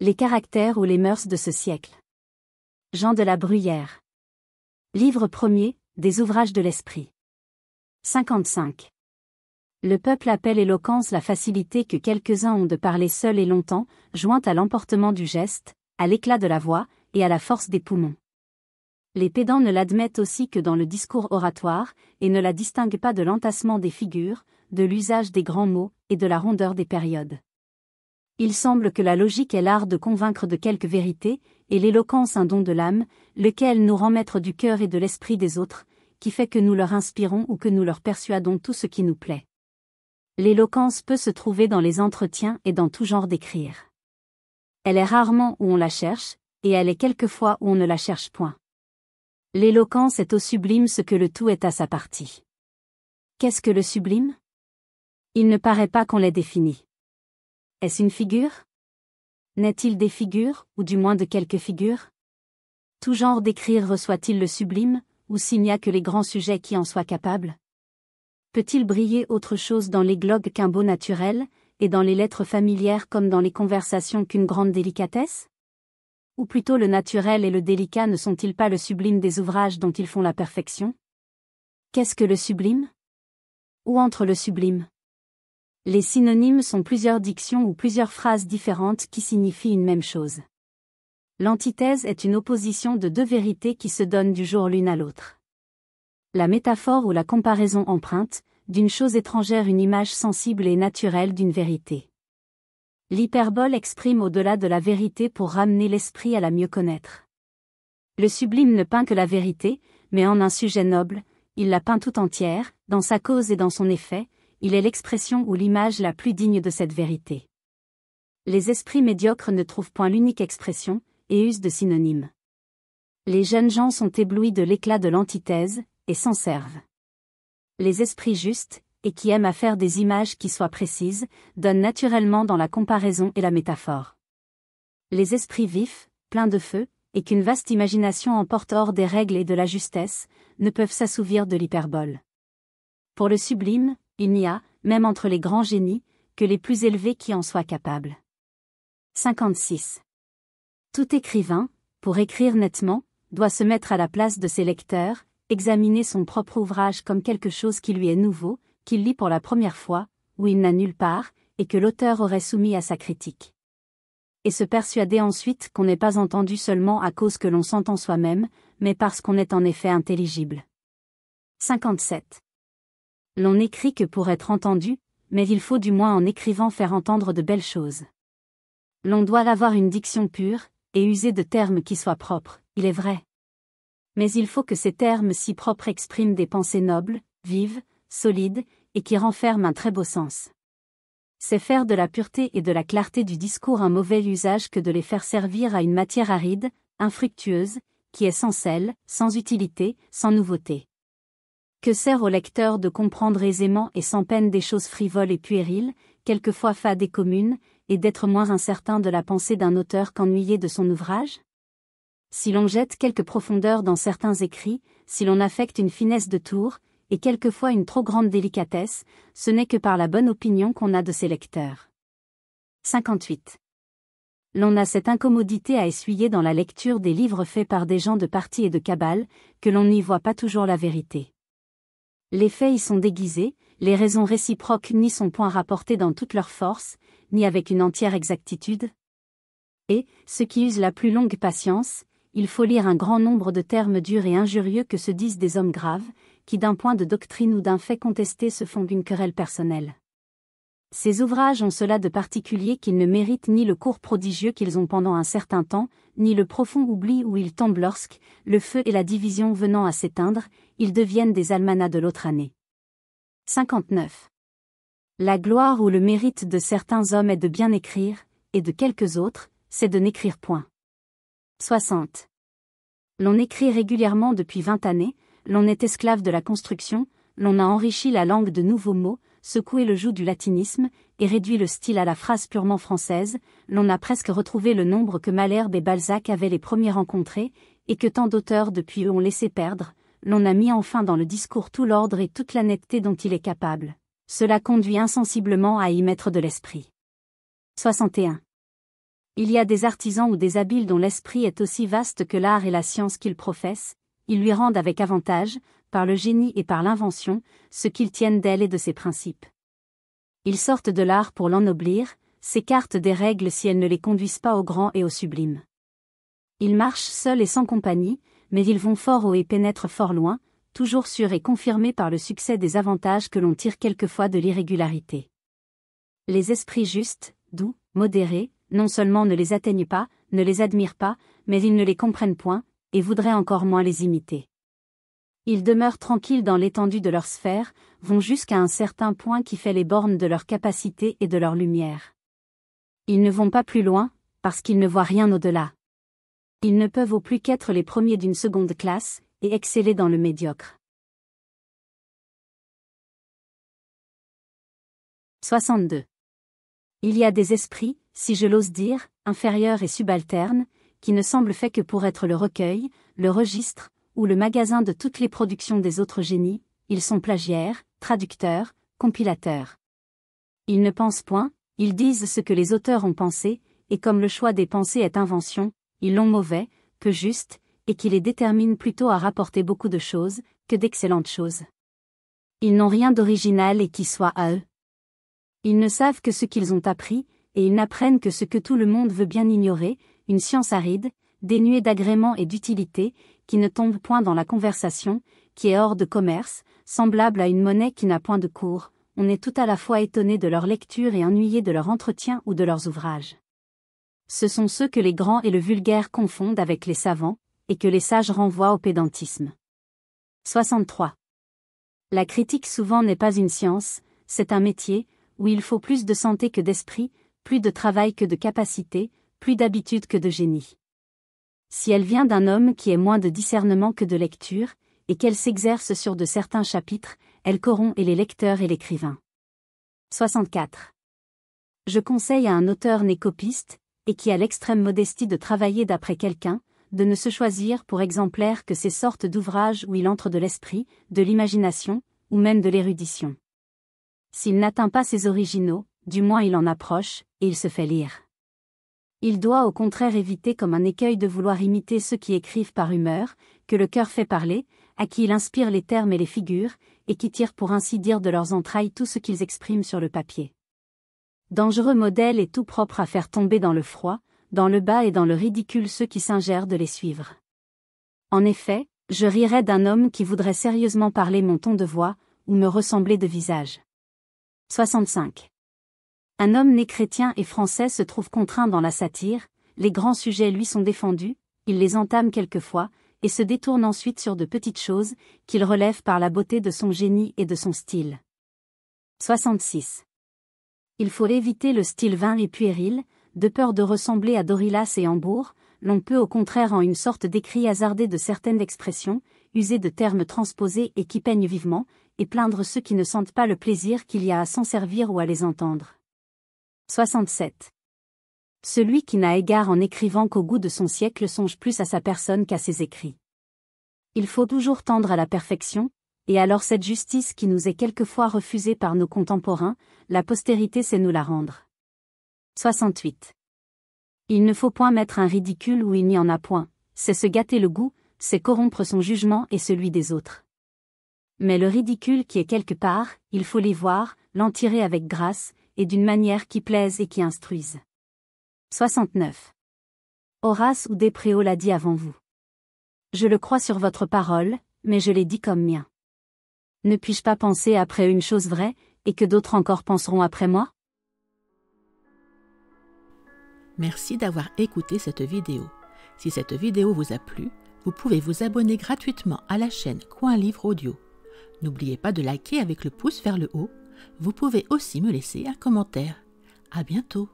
Les caractères ou les mœurs de ce siècle. Jean de la Bruyère. Livre 1er, des ouvrages de l'esprit. 55. Le peuple appelle éloquence la facilité que quelques-uns ont de parler seuls et longtemps, jointe à l'emportement du geste, à l'éclat de la voix, et à la force des poumons. Les pédants ne l'admettent aussi que dans le discours oratoire, et ne la distinguent pas de l'entassement des figures, de l'usage des grands mots, et de la rondeur des périodes. Il semble que la logique est l'art de convaincre de quelque vérité, et l'éloquence un don de l'âme, lequel nous rend maîtres du cœur et de l'esprit des autres, qui fait que nous leur inspirons ou que nous leur persuadons tout ce qui nous plaît. L'éloquence peut se trouver dans les entretiens et dans tout genre d'écrire. Elle est rarement où on la cherche, et elle est quelquefois où on ne la cherche point. L'éloquence est au sublime ce que le tout est à sa partie. Qu'est-ce que le sublime? Il ne paraît pas qu'on l'ait défini. Est-ce une figure? N'est-il des figures, ou du moins de quelques figures? Tout genre d'écrire reçoit-il le sublime, ou s'il n'y a que les grands sujets qui en soient capables? Peut-il briller autre chose dans l'églogue qu'un beau naturel, et dans les lettres familières comme dans les conversations qu'une grande délicatesse? Ou plutôt le naturel et le délicat ne sont-ils pas le sublime des ouvrages dont ils font la perfection? Qu'est-ce que le sublime? Où entre le sublime? Les synonymes sont plusieurs dictions ou plusieurs phrases différentes qui signifient une même chose. L'antithèse est une opposition de deux vérités qui se donnent du jour l'une à l'autre. La métaphore ou la comparaison emprunte, d'une chose étrangère une image sensible et naturelle d'une vérité. L'hyperbole exprime au-delà de la vérité pour ramener l'esprit à la mieux connaître. Le sublime ne peint que la vérité, mais en un sujet noble, il la peint tout entière, dans sa cause et dans son effet, il est l'expression ou l'image la plus digne de cette vérité. Les esprits médiocres ne trouvent point l'unique expression, et usent de synonymes. Les jeunes gens sont éblouis de l'éclat de l'antithèse, et s'en servent. Les esprits justes, et qui aiment à faire des images qui soient précises, donnent naturellement dans la comparaison et la métaphore. Les esprits vifs, pleins de feu, et qu'une vaste imagination emporte hors des règles et de la justesse, ne peuvent s'assouvir de l'hyperbole. Pour le sublime, il n'y a, même entre les grands génies, que les plus élevés qui en soient capables. 56. Tout écrivain, pour écrire nettement, doit se mettre à la place de ses lecteurs, examiner son propre ouvrage comme quelque chose qui lui est nouveau, qu'il lit pour la première fois, où il n'a nulle part, et que l'auteur aurait soumis à sa critique. Et se persuader ensuite qu'on n'est pas entendu seulement à cause que l'on s'entend soi-même, mais parce qu'on est en effet intelligible. 57. L'on n'écrit que pour être entendu, mais il faut du moins en écrivant faire entendre de belles choses. L'on doit avoir une diction pure, et user de termes qui soient propres, il est vrai. Mais il faut que ces termes si propres expriment des pensées nobles, vives, solides, et qui renferment un très beau sens. C'est faire de la pureté et de la clarté du discours un mauvais usage que de les faire servir à une matière aride, infructueuse, qui est sans sel, sans utilité, sans nouveauté. Que sert au lecteur de comprendre aisément et sans peine des choses frivoles et puériles, quelquefois fades et communes, et d'être moins incertain de la pensée d'un auteur qu'ennuyé de son ouvrage? Si l'on jette quelque profondeur dans certains écrits, si l'on affecte une finesse de tour, et quelquefois une trop grande délicatesse, ce n'est que par la bonne opinion qu'on a de ses lecteurs. 58. L'on a cette incommodité à essuyer dans la lecture des livres faits par des gens de parti et de cabale, que l'on n'y voit pas toujours la vérité. Les faits y sont déguisés, les raisons réciproques n'y sont point rapportées dans toute leur force, ni avec une entière exactitude. Et, ce qui use la plus longue patience, il faut lire un grand nombre de termes durs et injurieux que se disent des hommes graves, qui d'un point de doctrine ou d'un fait contesté se font d'une querelle personnelle. Ces ouvrages ont cela de particulier qu'ils ne méritent ni le cours prodigieux qu'ils ont pendant un certain temps, ni le profond oubli où ils tombent lorsque, le feu et la division venant à s'éteindre, ils deviennent des almanachs de l'autre année. 59. La gloire ou le mérite de certains hommes est de bien écrire, et de quelques autres, c'est de n'écrire point. 60. L'on écrit régulièrement depuis 20 années, l'on est esclave de la construction, l'on a enrichi la langue de nouveaux mots, secoué le joug du latinisme, et réduit le style à la phrase purement française, l'on a presque retrouvé le nombre que Malherbe et Balzac avaient les premiers rencontrés, et que tant d'auteurs depuis eux ont laissé perdre, l'on a mis enfin dans le discours tout l'ordre et toute la netteté dont il est capable. Cela conduit insensiblement à y mettre de l'esprit. 61. Il y a des artisans ou des habiles dont l'esprit est aussi vaste que l'art et la science qu'ils professent, ils lui rendent avec avantage, par le génie et par l'invention, ce qu'ils tiennent d'elle et de ses principes. Ils sortent de l'art pour l'ennoblir, s'écartent des règles si elles ne les conduisent pas au grand et au sublime. Ils marchent seuls et sans compagnie, mais ils vont fort haut et pénètrent fort loin, toujours sûrs et confirmés par le succès des avantages que l'on tire quelquefois de l'irrégularité. Les esprits justes, doux, modérés, non seulement ne les atteignent pas, ne les admirent pas, mais ils ne les comprennent point, et voudraient encore moins les imiter. Ils demeurent tranquilles dans l'étendue de leur sphère, vont jusqu'à un certain point qui fait les bornes de leur capacité et de leur lumière. Ils ne vont pas plus loin, parce qu'ils ne voient rien au-delà. Ils ne peuvent au plus qu'être les premiers d'une seconde classe, et exceller dans le médiocre. 62. Il y a des esprits, si je l'ose dire, inférieurs et subalternes, qui ne semblent faits que pour être le recueil, le registre, ou le magasin de toutes les productions des autres génies, ils sont plagiaires, traducteurs, compilateurs. Ils ne pensent point, ils disent ce que les auteurs ont pensé, et comme le choix des pensées est invention, ils l'ont mauvais, peu juste, et qui les détermine plutôt à rapporter beaucoup de choses, que d'excellentes choses. Ils n'ont rien d'original et qui soit à eux. Ils ne savent que ce qu'ils ont appris, et ils n'apprennent que ce que tout le monde veut bien ignorer, une science aride, dénuée d'agrément et d'utilité, qui ne tombe point dans la conversation, qui est hors de commerce, semblable à une monnaie qui n'a point de cours. On est tout à la fois étonné de leur lecture et ennuyé de leur entretien ou de leurs ouvrages. Ce sont ceux que les grands et le vulgaire confondent avec les savants, et que les sages renvoient au pédantisme. 63. La critique souvent n'est pas une science, c'est un métier, où il faut plus de santé que d'esprit, plus de travail que de capacité, plus d'habitude que de génie. Si elle vient d'un homme qui ait moins de discernement que de lecture, et qu'elle s'exerce sur de certains chapitres, elle corrompt et les lecteurs et l'écrivain. 64. Je conseille à un auteur né copiste, et qui a l'extrême modestie de travailler d'après quelqu'un, de ne se choisir pour exemplaire que ces sortes d'ouvrages où il entre de l'esprit, de l'imagination, ou même de l'érudition. S'il n'atteint pas ces originaux, du moins il en approche, et il se fait lire. Il doit au contraire éviter comme un écueil de vouloir imiter ceux qui écrivent par humeur, que le cœur fait parler, à qui il inspire les termes et les figures, et qui tirent pour ainsi dire de leurs entrailles tout ce qu'ils expriment sur le papier. Dangereux modèle et tout propre à faire tomber dans le froid, dans le bas et dans le ridicule ceux qui s'ingèrent de les suivre. En effet, je rirais d'un homme qui voudrait sérieusement parler mon ton de voix, ou me ressembler de visage. 65. Un homme né chrétien et français se trouve contraint dans la satire, les grands sujets lui sont défendus, il les entame quelquefois, et se détourne ensuite sur de petites choses, qu'il relève par la beauté de son génie et de son style. 66. Il faut éviter le style vain et puéril, de peur de ressembler à Dorylas et Hambourg, l'on peut au contraire en une sorte d'écrit hasardé de certaines expressions, user de termes transposés et qui peignent vivement, et plaindre ceux qui ne sentent pas le plaisir qu'il y a à s'en servir ou à les entendre. 67. Celui qui n'a égard en écrivant qu'au goût de son siècle songe plus à sa personne qu'à ses écrits. Il faut toujours tendre à la perfection, et alors cette justice qui nous est quelquefois refusée par nos contemporains, la postérité sait nous la rendre. 68. Il ne faut point mettre un ridicule où il n'y en a point, c'est se gâter le goût, c'est corrompre son jugement et celui des autres. Mais le ridicule qui est quelque part, il faut les voir, l'en tirer avec grâce, et d'une manière qui plaise et qui instruise. 69. Horace ou Despréaux l'a dit avant vous. Je le crois sur votre parole, mais je l'ai dit comme mien. Ne puis-je pas penser après une chose vraie, et que d'autres encore penseront après moi? Merci d'avoir écouté cette vidéo. Si cette vidéo vous a plu, vous pouvez vous abonner gratuitement à la chaîne Coin Livre Audio. N'oubliez pas de liker avec le pouce vers le haut. Vous pouvez aussi me laisser un commentaire. À bientôt.